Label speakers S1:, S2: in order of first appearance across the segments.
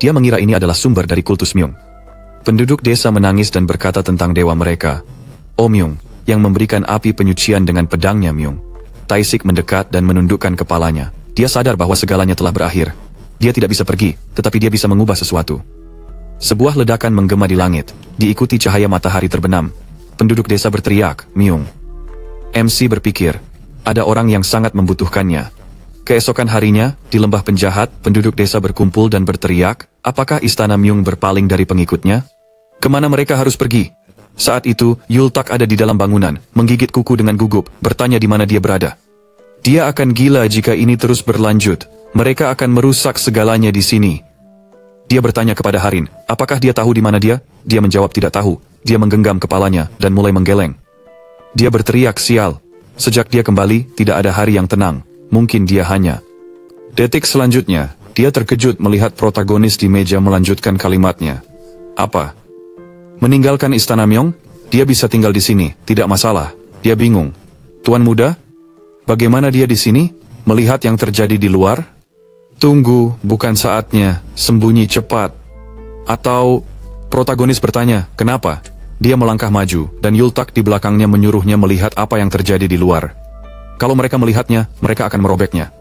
S1: Dia mengira ini adalah sumber dari kultus Myung. Penduduk desa menangis dan berkata tentang dewa mereka. Oh Myung, yang memberikan api penyucian dengan pedangnya Myung. Taisik mendekat dan menundukkan kepalanya. Dia sadar bahwa segalanya telah berakhir. Dia tidak bisa pergi, tetapi dia bisa mengubah sesuatu. Sebuah ledakan menggema di langit, diikuti cahaya matahari terbenam. Penduduk desa berteriak, Myung. MC berpikir, ada orang yang sangat membutuhkannya. Keesokan harinya, di lembah penjahat, penduduk desa berkumpul dan berteriak, apakah istana Myung berpaling dari pengikutnya? Kemana mereka harus pergi? Saat itu, Yultak ada di dalam bangunan, menggigit kuku dengan gugup, bertanya di mana dia berada. Dia akan gila jika ini terus berlanjut. Mereka akan merusak segalanya di sini. Dia bertanya kepada Harin, apakah dia tahu di mana dia? Dia menjawab tidak tahu. Dia menggenggam kepalanya dan mulai menggeleng. Dia berteriak sial. Sejak dia kembali, tidak ada hari yang tenang. Mungkin dia hanya. Detik selanjutnya, dia terkejut melihat protagonis di meja melanjutkan kalimatnya. Apa? Meninggalkan istana Myung? Dia bisa tinggal di sini, tidak masalah. Dia bingung. Tuan muda? Bagaimana dia di sini? Melihat yang terjadi di luar? Tunggu, bukan saatnya, sembunyi cepat. Atau, protagonis bertanya, kenapa? Dia melangkah maju, dan Yultak di belakangnya menyuruhnya melihat apa yang terjadi di luar. Kalau mereka melihatnya, mereka akan merobeknya.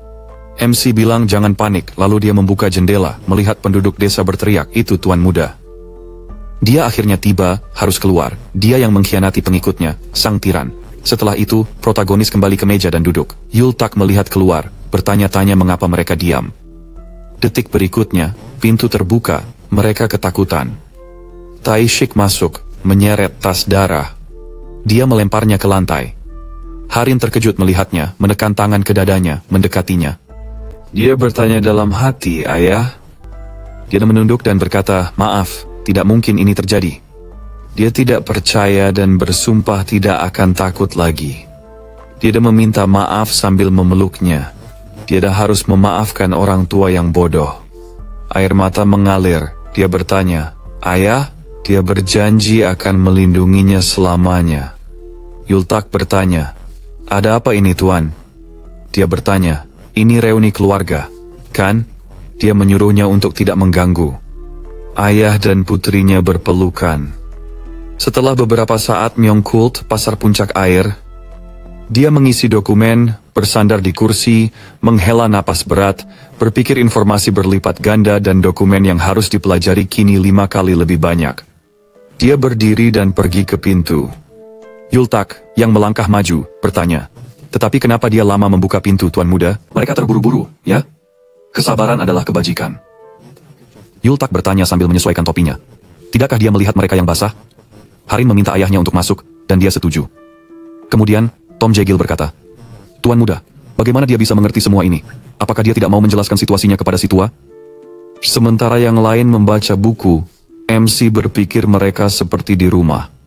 S1: MC bilang jangan panik, lalu dia membuka jendela, melihat penduduk desa berteriak, itu tuan muda. Dia akhirnya tiba, harus keluar, dia yang mengkhianati pengikutnya, sang tiran. Setelah itu, protagonis kembali ke meja dan duduk. Yultak melihat keluar, bertanya-tanya mengapa mereka diam. Detik berikutnya, pintu terbuka, mereka ketakutan. Taishik masuk, menyeret tas darah. Dia melemparnya ke lantai. Harin terkejut melihatnya, menekan tangan ke dadanya, mendekatinya. Dia bertanya dalam hati, ayah. Dia menunduk dan berkata, maaf, tidak mungkin ini terjadi. Dia tidak percaya dan bersumpah tidak akan takut lagi. Dia meminta maaf sambil memeluknya. Dia harus memaafkan orang tua yang bodoh. Air mata mengalir, dia bertanya, ayah? Dia berjanji akan melindunginya selamanya. Yultak bertanya, ada apa ini tuan? Dia bertanya, ini reuni keluarga, kan? Dia menyuruhnya untuk tidak mengganggu. Ayah dan putrinya berpelukan. Setelah beberapa saat Myongkult, pasar puncak air, dia mengisi dokumen, bersandar di kursi, menghela napas berat, berpikir informasi berlipat ganda dan dokumen yang harus dipelajari kini 5 kali lebih banyak. Dia berdiri dan pergi ke pintu. Yultak, yang melangkah maju, bertanya, tetapi kenapa dia lama membuka pintu tuan muda? Mereka terburu-buru, ya? Kesabaran adalah kebajikan. Yultak bertanya sambil menyesuaikan topinya. Tidakkah dia melihat mereka yang basah? Harin meminta ayahnya untuk masuk, dan dia setuju. Kemudian, Tom Jegil berkata, Tuan muda, bagaimana dia bisa mengerti semua ini? Apakah dia tidak mau menjelaskan situasinya kepada si tua? Sementara yang lain membaca buku, MC berpikir mereka seperti di rumah.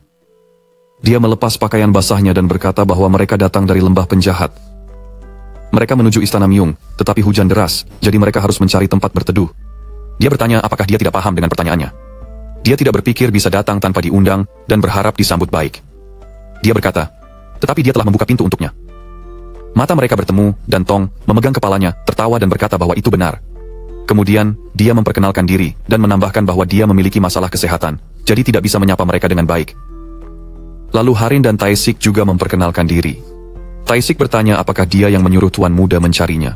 S1: Dia melepas pakaian basahnya dan berkata bahwa mereka datang dari lembah penjahat. Mereka menuju istana Myung, tetapi hujan deras, jadi mereka harus mencari tempat berteduh. Dia bertanya apakah dia tidak paham dengan pertanyaannya. Dia tidak berpikir bisa datang tanpa diundang dan berharap disambut baik. Dia berkata, tetapi dia telah membuka pintu untuknya. Mata mereka bertemu, dan Tong, memegang kepalanya, tertawa dan berkata bahwa itu benar. Kemudian, dia memperkenalkan diri, dan menambahkan bahwa dia memiliki masalah kesehatan, jadi tidak bisa menyapa mereka dengan baik. Lalu Harin dan Taisik juga memperkenalkan diri. Taisik bertanya apakah dia yang menyuruh tuan muda mencarinya.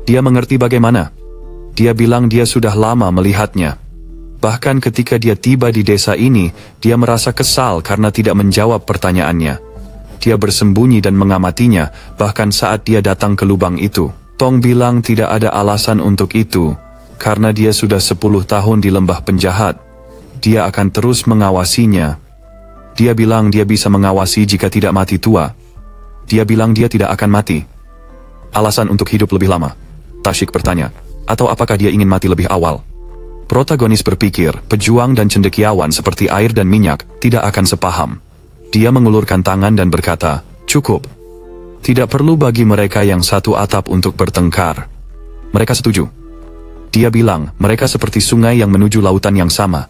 S1: Dia mengerti bagaimana. Dia bilang dia sudah lama melihatnya. Bahkan ketika dia tiba di desa ini, dia merasa kesal karena tidak menjawab pertanyaannya. Dia bersembunyi dan mengamatinya, bahkan saat dia datang ke lubang itu. Tong bilang tidak ada alasan untuk itu, karena dia sudah 10 tahun di lembah penjahat. Dia akan terus mengawasinya. Dia bilang dia bisa mengawasi jika tidak mati tua. Dia bilang dia tidak akan mati. Alasan untuk hidup lebih lama? Tashik bertanya. Atau apakah dia ingin mati lebih awal? Protagonis berpikir, pejuang dan cendekiawan seperti air dan minyak tidak akan sepaham. Dia mengulurkan tangan dan berkata, cukup. Tidak perlu bagi mereka yang satu atap untuk bertengkar. Mereka setuju. Dia bilang, mereka seperti sungai yang menuju lautan yang sama.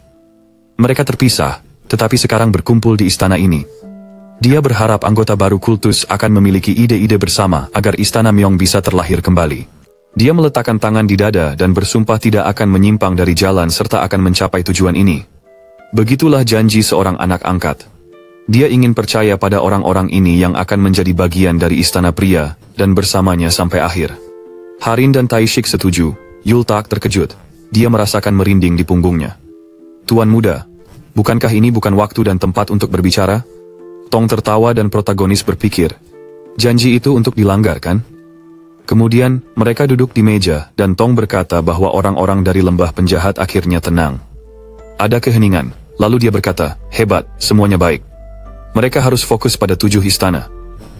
S1: Mereka terpisah, tetapi sekarang berkumpul di istana ini. Dia berharap anggota baru kultus akan memiliki ide-ide bersama agar istana Myung bisa terlahir kembali. Dia meletakkan tangan di dada dan bersumpah tidak akan menyimpang dari jalan serta akan mencapai tujuan ini. Begitulah janji seorang anak angkat. Dia ingin percaya pada orang-orang ini yang akan menjadi bagian dari istana pria dan bersamanya sampai akhir. Harin dan Taishik setuju. Yultak terkejut. Dia merasakan merinding di punggungnya. Tuan muda, bukankah ini bukan waktu dan tempat untuk berbicara? Tong tertawa dan protagonis berpikir, janji itu untuk dilanggar kan? Kemudian, mereka duduk di meja dan Tong berkata bahwa orang-orang dari lembah penjahat akhirnya tenang. Ada keheningan, lalu dia berkata, hebat, semuanya baik. Mereka harus fokus pada 7 istana.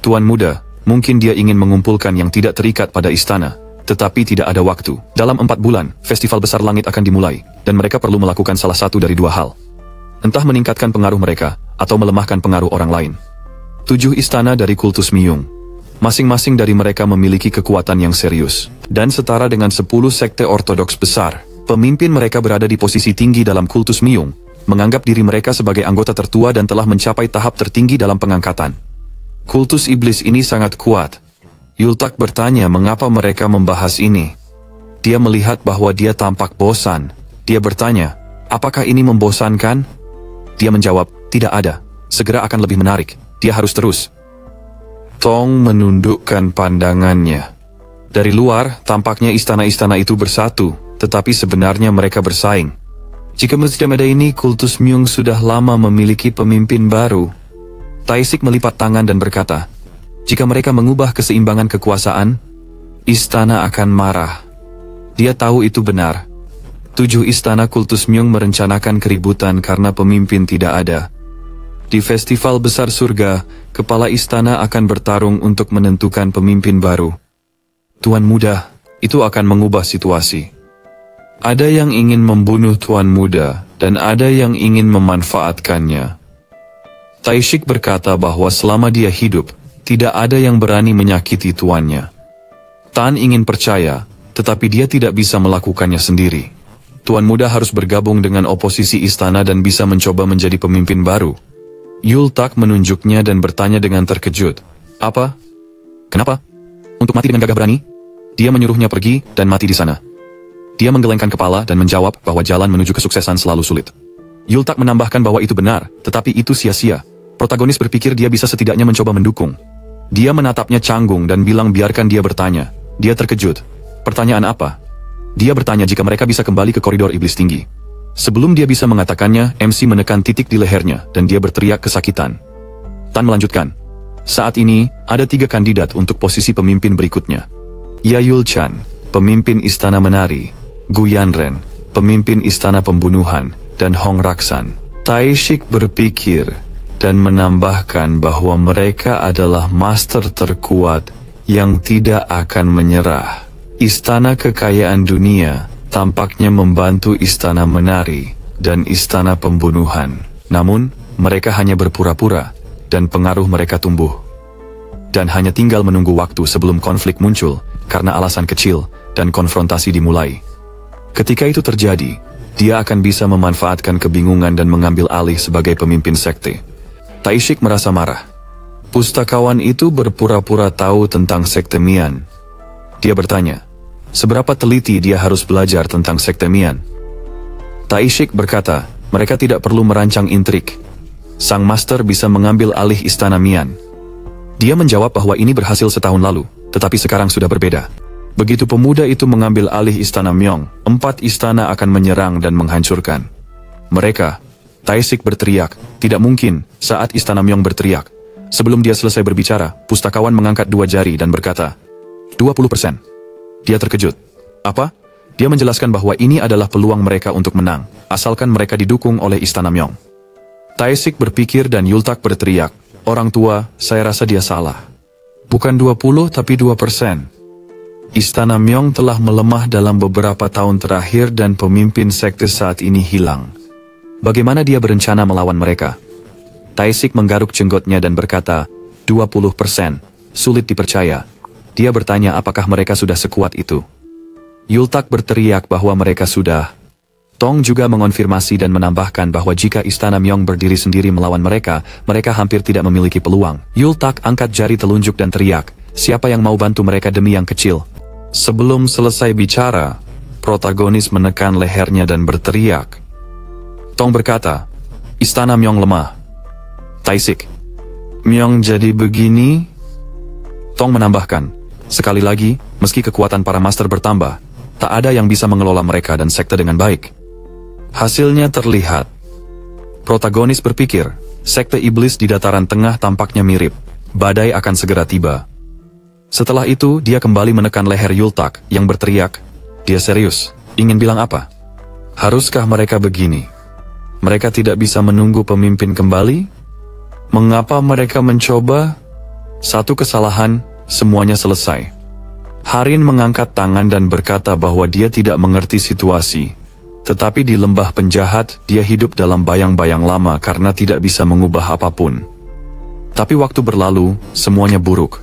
S1: Tuan muda, mungkin dia ingin mengumpulkan yang tidak terikat pada istana, tetapi tidak ada waktu. Dalam 4 bulan, festival besar langit akan dimulai, dan mereka perlu melakukan salah satu dari 2 hal. Entah meningkatkan pengaruh mereka, atau melemahkan pengaruh orang lain. 7 istana dari kultus Myung. Masing-masing dari mereka memiliki kekuatan yang serius, dan setara dengan 10 sekte ortodoks besar. Pemimpin mereka berada di posisi tinggi dalam kultus Myung, menganggap diri mereka sebagai anggota tertua dan telah mencapai tahap tertinggi dalam pengangkatan. Kultus iblis ini sangat kuat. Yultak bertanya mengapa mereka membahas ini. Dia melihat bahwa dia tampak bosan. Dia bertanya, apakah ini membosankan? Dia menjawab, tidak ada. Segera akan lebih menarik. Dia harus terus. Tong menundukkan pandangannya. Dari luar, tampaknya istana-istana itu bersatu, tetapi sebenarnya mereka bersaing. Jika masjid ini, kultus Myung sudah lama memiliki pemimpin baru. Taishik melipat tangan dan berkata, jika mereka mengubah keseimbangan kekuasaan, istana akan marah. Dia tahu itu benar. 7 istana kultus Myung merencanakan keributan karena pemimpin tidak ada. Di festival besar surga, kepala istana akan bertarung untuk menentukan pemimpin baru. Tuan muda, itu akan mengubah situasi. Ada yang ingin membunuh Tuan muda, dan ada yang ingin memanfaatkannya. Taishik berkata bahwa selama dia hidup, tidak ada yang berani menyakiti tuannya. Tan ingin percaya, tetapi dia tidak bisa melakukannya sendiri. Tuan muda harus bergabung dengan oposisi istana dan bisa mencoba menjadi pemimpin baru. Yultak menunjuknya dan bertanya dengan terkejut. Apa? Kenapa? Untuk mati dengan gagah berani? Dia menyuruhnya pergi dan mati di sana. Dia menggelengkan kepala dan menjawab bahwa jalan menuju kesuksesan selalu sulit. Yultak menambahkan bahwa itu benar, tetapi itu sia-sia. Protagonis berpikir dia bisa setidaknya mencoba mendukung. Dia menatapnya canggung dan bilang biarkan dia bertanya. Dia terkejut. Pertanyaan apa? Dia bertanya jika mereka bisa kembali ke koridor iblis tinggi. Sebelum dia bisa mengatakannya, MC menekan titik di lehernya, dan dia berteriak kesakitan. Tan melanjutkan. Saat ini, ada 3 kandidat untuk posisi pemimpin berikutnya. Yayul Chan, pemimpin istana menari. Gu Yanren, pemimpin istana pembunuhan. Dan Hong Raksan. Taishik berpikir, dan menambahkan bahwa mereka adalah master terkuat yang tidak akan menyerah. Istana kekayaan dunia tampaknya membantu istana menari dan istana pembunuhan. Namun, mereka hanya berpura-pura, dan pengaruh mereka tumbuh. Dan hanya tinggal menunggu waktu sebelum konflik muncul, karena alasan kecil, dan konfrontasi dimulai. Ketika itu terjadi, dia akan bisa memanfaatkan kebingungan dan mengambil alih sebagai pemimpin sekte. Taishik merasa marah. Pustakawan itu berpura-pura tahu tentang sekte Mian. Dia bertanya, seberapa teliti dia harus belajar tentang sekte Mian? Taishik berkata, mereka tidak perlu merancang intrik. Sang master bisa mengambil alih istana Mian. Dia menjawab bahwa ini berhasil setahun lalu, tetapi sekarang sudah berbeda. Begitu pemuda itu mengambil alih istana Myong, 4 istana akan menyerang dan menghancurkan mereka. Taishik berteriak, tidak mungkin, saat istana Myong berteriak. Sebelum dia selesai berbicara, pustakawan mengangkat 2 jari dan berkata, 20%. Dia terkejut. Apa? Dia menjelaskan bahwa ini adalah peluang mereka untuk menang, asalkan mereka didukung oleh istana Myong. Taishik berpikir dan Yultak berteriak, orang tua, saya rasa dia salah. Bukan 20 tapi 2%. Istana Myong telah melemah dalam beberapa tahun terakhir dan pemimpin sekte saat ini hilang. Bagaimana dia berencana melawan mereka? Taishik menggaruk jenggotnya dan berkata, 20%. Sulit dipercaya. Dia bertanya apakah mereka sudah sekuat itu. Yultak berteriak bahwa mereka sudah. Tong juga mengonfirmasi dan menambahkan bahwa jika istana Myong berdiri sendiri melawan mereka, mereka hampir tidak memiliki peluang. Yultak angkat jari telunjuk dan teriak, siapa yang mau bantu mereka demi yang kecil? Sebelum selesai bicara, protagonis menekan lehernya dan berteriak. Tong berkata, "Istana Myong lemah." Taisik, "Myong jadi begini?" Tong menambahkan, "Sekali lagi, meski kekuatan para master bertambah, tak ada yang bisa mengelola mereka dan sekte dengan baik." Hasilnya terlihat. Protagonis berpikir, sekte iblis di dataran tengah tampaknya mirip. Badai akan segera tiba. Setelah itu, dia kembali menekan leher Yultak yang berteriak. Dia serius, ingin bilang apa? Haruskah mereka begini? Mereka tidak bisa menunggu pemimpin kembali? Mengapa mereka mencoba? Satu kesalahan, semuanya selesai. Harin mengangkat tangan dan berkata bahwa dia tidak mengerti situasi. Tetapi di lembah penjahat, dia hidup dalam bayang-bayang lama karena tidak bisa mengubah apapun. Tapi waktu berlalu, semuanya buruk.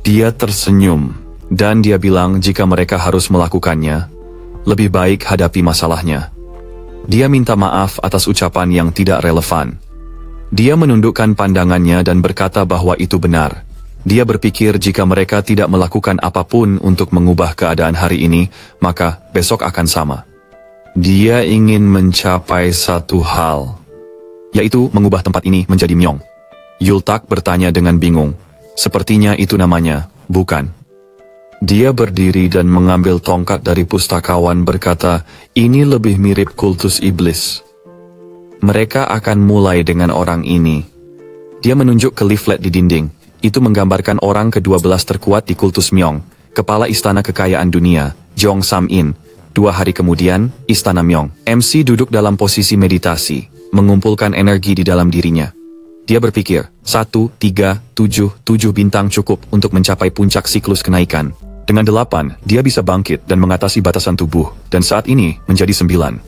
S1: Dia tersenyum, dan dia bilang jika mereka harus melakukannya, lebih baik hadapi masalahnya. Dia minta maaf atas ucapan yang tidak relevan. Dia menundukkan pandangannya dan berkata bahwa itu benar. Dia berpikir jika mereka tidak melakukan apapun untuk mengubah keadaan hari ini, maka besok akan sama. Dia ingin mencapai satu hal, yaitu mengubah tempat ini menjadi Myong. Yultak bertanya dengan bingung. Sepertinya itu namanya, bukan? Dia berdiri dan mengambil tongkat dari pustakawan berkata, "Ini lebih mirip kultus iblis. Mereka akan mulai dengan orang ini." Dia menunjuk ke leaflet di dinding. Itu menggambarkan orang ke-12 terkuat di kultus Myong, kepala istana kekayaan dunia, Jong Sam-in. 2 hari kemudian, istana Myong. MC duduk dalam posisi meditasi, mengumpulkan energi di dalam dirinya. Dia berpikir, 1, 3, 7, 7 bintang cukup untuk mencapai puncak siklus kenaikan. Dengan 8, dia bisa bangkit dan mengatasi batasan tubuh, dan saat ini menjadi 9.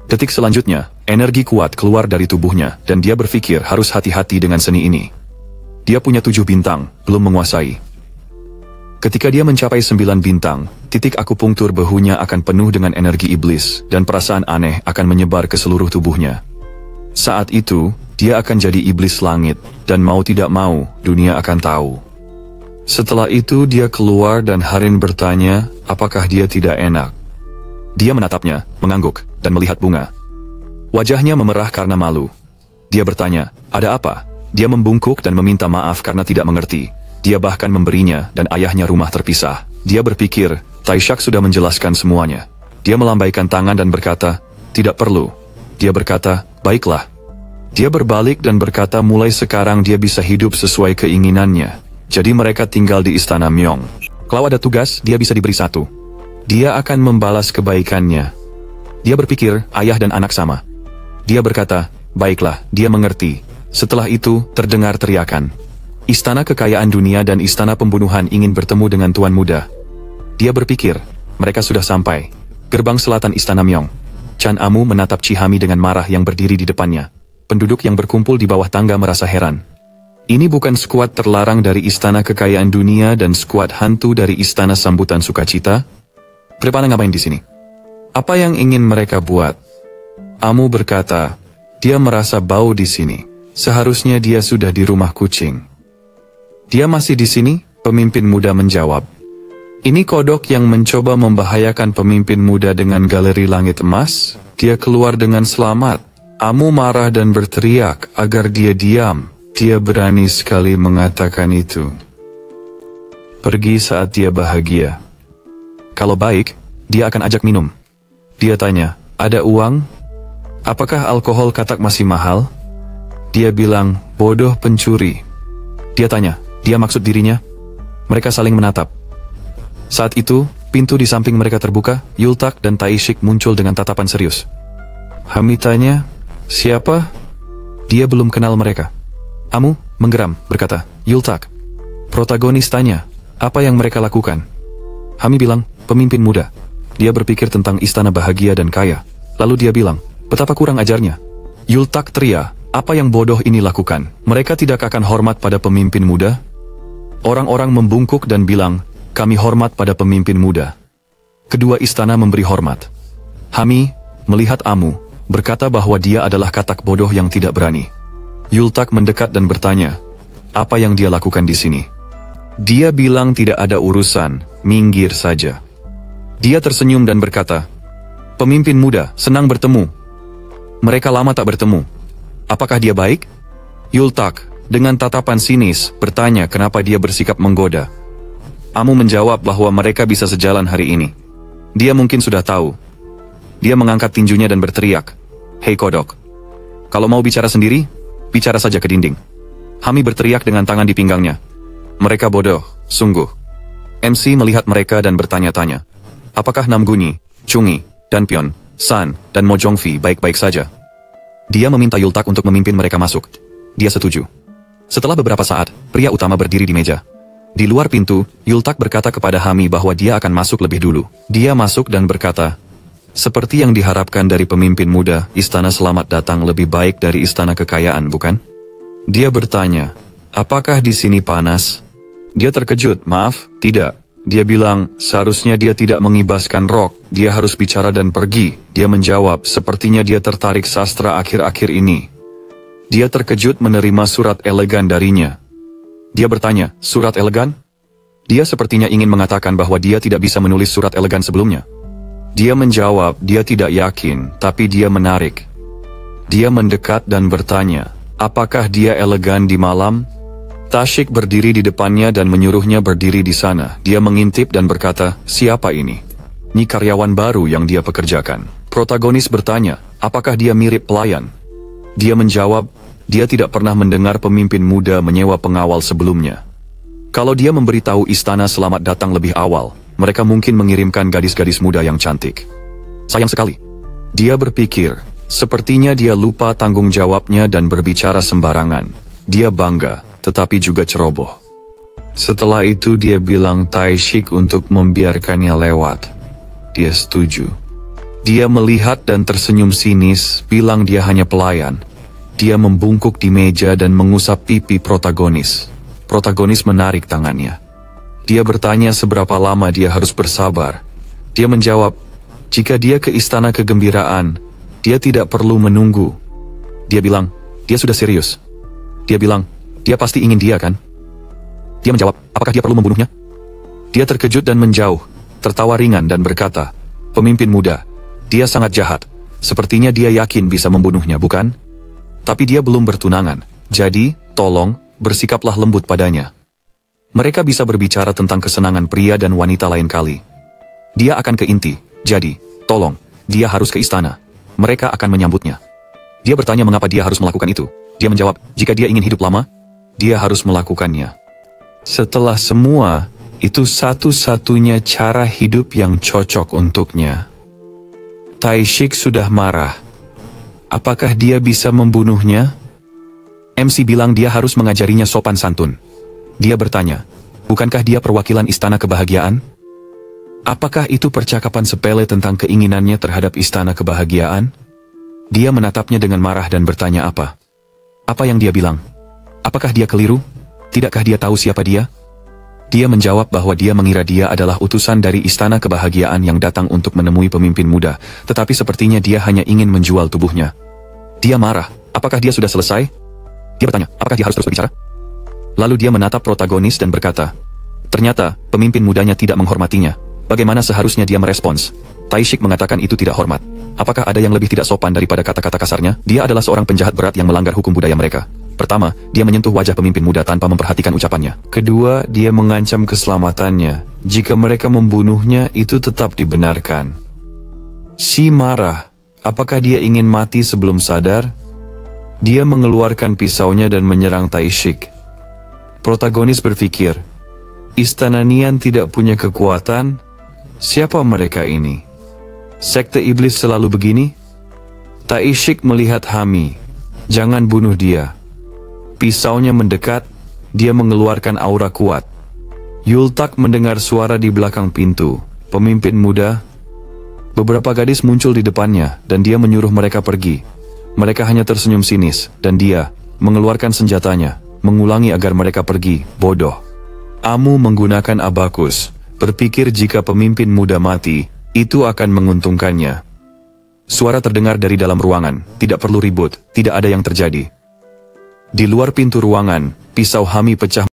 S1: Detik selanjutnya, energi kuat keluar dari tubuhnya, dan dia berpikir harus hati-hati dengan seni ini. Dia punya 7 bintang, belum menguasai. Ketika dia mencapai 9 bintang, titik akupunktur bahunya akan penuh dengan energi iblis, dan perasaan aneh akan menyebar ke seluruh tubuhnya. Saat itu, dia akan jadi iblis langit, dan mau tidak mau, dunia akan tahu. Setelah itu dia keluar dan Harin bertanya, apakah dia tidak enak. Dia menatapnya, mengangguk, dan melihat bunga. Wajahnya memerah karena malu. Dia bertanya, ada apa? Dia membungkuk dan meminta maaf karena tidak mengerti. Dia bahkan memberinya dan ayahnya rumah terpisah. Dia berpikir, Taishak sudah menjelaskan semuanya. Dia melambaikan tangan dan berkata, tidak perlu. Dia berkata, baiklah. Dia berbalik dan berkata mulai sekarang dia bisa hidup sesuai keinginannya. Jadi mereka tinggal di istana Myong. Kalau ada tugas, dia bisa diberi 1. Dia akan membalas kebaikannya. Dia berpikir, ayah dan anak sama. Dia berkata, baiklah, dia mengerti. Setelah itu, terdengar teriakan. Istana kekayaan dunia dan istana pembunuhan ingin bertemu dengan Tuan Muda. Dia berpikir, mereka sudah sampai. Gerbang selatan istana Myong. Chan Amu menatap Chihami dengan marah yang berdiri di depannya. Penduduk yang berkumpul di bawah tangga merasa heran. Ini bukan skuad terlarang dari istana kekayaan dunia dan skuad hantu dari istana sambutan sukacita? Mereka ngapain di sini? Apa yang ingin mereka buat? Amu berkata, dia merasa bau di sini. Seharusnya dia sudah di rumah kucing. Dia masih di sini? Pemimpin muda menjawab. Ini kodok yang mencoba membahayakan pemimpin muda dengan galeri langit emas. Dia keluar dengan selamat. Amu marah dan berteriak agar dia diam. Dia berani sekali mengatakan itu. Pergi saat dia bahagia. Kalau baik, dia akan ajak minum. Dia tanya, ada uang? Apakah alkohol katak masih mahal? Dia bilang, bodoh pencuri. Dia tanya, dia maksud dirinya? Mereka saling menatap. Saat itu, pintu di samping mereka terbuka, Yultak dan Taishik muncul dengan tatapan serius. Hami tanya, siapa? Dia belum kenal mereka. Amu menggeram, berkata, Yultak. Protagonis tanya, apa yang mereka lakukan? Hami bilang, pemimpin muda. Dia berpikir tentang istana bahagia dan kaya. Lalu dia bilang, betapa kurang ajarnya. Yultak teriak, apa yang bodoh ini lakukan? Mereka tidak akan hormat pada pemimpin muda? Orang-orang membungkuk dan bilang, kami hormat pada pemimpin muda. Kedua istana memberi hormat. Hami, melihat Amu, berkata bahwa dia adalah katak bodoh yang tidak berani. Yultak mendekat dan bertanya, apa yang dia lakukan di sini? Dia bilang tidak ada urusan, minggir saja. Dia tersenyum dan berkata, "Pemimpin muda, senang bertemu. Mereka lama tak bertemu. Apakah dia baik?" Yultak, dengan tatapan sinis, bertanya kenapa dia bersikap menggoda. Amu menjawab bahwa mereka bisa sejalan hari ini. Dia mungkin sudah tahu. Dia mengangkat tinjunya dan berteriak, "Hei kodok, kalau mau bicara sendiri, bicara saja ke dinding." Hami berteriak dengan tangan di pinggangnya. Mereka bodoh, sungguh. MC melihat mereka dan bertanya-tanya, apakah Namguni, Chungi, dan Pion, San, dan Mo Jongfi baik-baik saja? Dia meminta Yultak untuk memimpin mereka masuk. Dia setuju. Setelah beberapa saat, pria utama berdiri di meja. Di luar pintu, Yultak berkata kepada Hami bahwa dia akan masuk lebih dulu. Dia masuk dan berkata, "Seperti yang diharapkan dari pemimpin muda, Istana Selamat Datang lebih baik dari Istana Kekayaan, bukan?" Dia bertanya, "Apakah di sini panas?" Dia terkejut, "Maaf, tidak." Dia bilang, seharusnya dia tidak mengibaskan rok, dia harus bicara dan pergi. Dia menjawab, sepertinya dia tertarik sastra akhir-akhir ini. Dia terkejut menerima surat elegan darinya. Dia bertanya, "Surat elegan?" Dia sepertinya ingin mengatakan bahwa dia tidak bisa menulis surat elegan sebelumnya. Dia menjawab, dia tidak yakin, tapi dia menarik. Dia mendekat dan bertanya, apakah dia elegan di malam? Tashik berdiri di depannya dan menyuruhnya berdiri di sana. Dia mengintip dan berkata, "Siapa ini?" Ini karyawan baru yang dia pekerjakan. Protagonis bertanya, apakah dia mirip pelayan? Dia menjawab, dia tidak pernah mendengar pemimpin muda menyewa pengawal sebelumnya. Kalau dia memberitahu Istana Selamat Datang lebih awal, mereka mungkin mengirimkan gadis-gadis muda yang cantik. Sayang sekali. Dia berpikir, sepertinya dia lupa tanggung jawabnya dan berbicara sembarangan. Dia bangga, tetapi juga ceroboh. Setelah itu dia bilang Taishik untuk membiarkannya lewat. Dia setuju. Dia melihat dan tersenyum sinis, bilang dia hanya pelayan. Dia membungkuk di meja dan mengusap pipi protagonis. Protagonis menarik tangannya. Dia bertanya seberapa lama dia harus bersabar. Dia menjawab, jika dia ke istana kegembiraan, dia tidak perlu menunggu. Dia bilang, dia sudah serius. Dia bilang, dia pasti ingin dia kan? Dia menjawab, apakah dia perlu membunuhnya? Dia terkejut dan menjauh, tertawa ringan dan berkata, pemimpin muda, dia sangat jahat. Sepertinya dia yakin bisa membunuhnya, bukan? Tapi dia belum bertunangan, jadi, tolong, bersikaplah lembut padanya. Mereka bisa berbicara tentang kesenangan pria dan wanita lain kali. Dia akan ke inti, jadi, tolong, dia harus ke istana. Mereka akan menyambutnya. Dia bertanya mengapa dia harus melakukan itu. Dia menjawab, jika dia ingin hidup lama, dia harus melakukannya. Setelah semua, itu satu-satunya cara hidup yang cocok untuknya. Taishik sudah marah. Apakah dia bisa membunuhnya? MC bilang dia harus mengajarinya sopan santun. Dia bertanya, bukankah dia perwakilan istana kebahagiaan? Apakah itu percakapan sepele tentang keinginannya terhadap istana kebahagiaan? Dia menatapnya dengan marah dan bertanya apa? Apa yang dia bilang? Apakah dia keliru? Tidakkah dia tahu siapa dia? Dia menjawab bahwa dia mengira dia adalah utusan dari istana kebahagiaan yang datang untuk menemui pemimpin muda, tetapi sepertinya dia hanya ingin menjual tubuhnya. Dia marah. Apakah dia sudah selesai? Dia bertanya, apakah dia harus terus berbicara? Lalu dia menatap protagonis dan berkata, ternyata, pemimpin mudanya tidak menghormatinya. Bagaimana seharusnya dia merespons? Taishik mengatakan itu tidak hormat. Apakah ada yang lebih tidak sopan daripada kata-kata kasarnya? Dia adalah seorang penjahat berat yang melanggar hukum budaya mereka. Pertama, dia menyentuh wajah pemimpin muda tanpa memperhatikan ucapannya. Kedua, dia mengancam keselamatannya. Jika mereka membunuhnya, itu tetap dibenarkan. Si marah. Apakah dia ingin mati sebelum sadar? Dia mengeluarkan pisaunya dan menyerang Taishik. Protagonis berpikir, Istana Nian tidak punya kekuatan? Siapa mereka ini? Sekte iblis selalu begini? Taishik melihat Hami. Jangan bunuh dia. Pisaunya mendekat, dia mengeluarkan aura kuat. Yultak mendengar suara di belakang pintu. Pemimpin muda. Beberapa gadis muncul di depannya, dan dia menyuruh mereka pergi. Mereka hanya tersenyum sinis, dan dia mengeluarkan senjatanya, mengulangi agar mereka pergi, bodoh. Amu menggunakan abakus, berpikir jika pemimpin muda mati, itu akan menguntungkannya. Suara terdengar dari dalam ruangan, tidak perlu ribut, tidak ada yang terjadi. Di luar pintu ruangan, pisau Hami pecah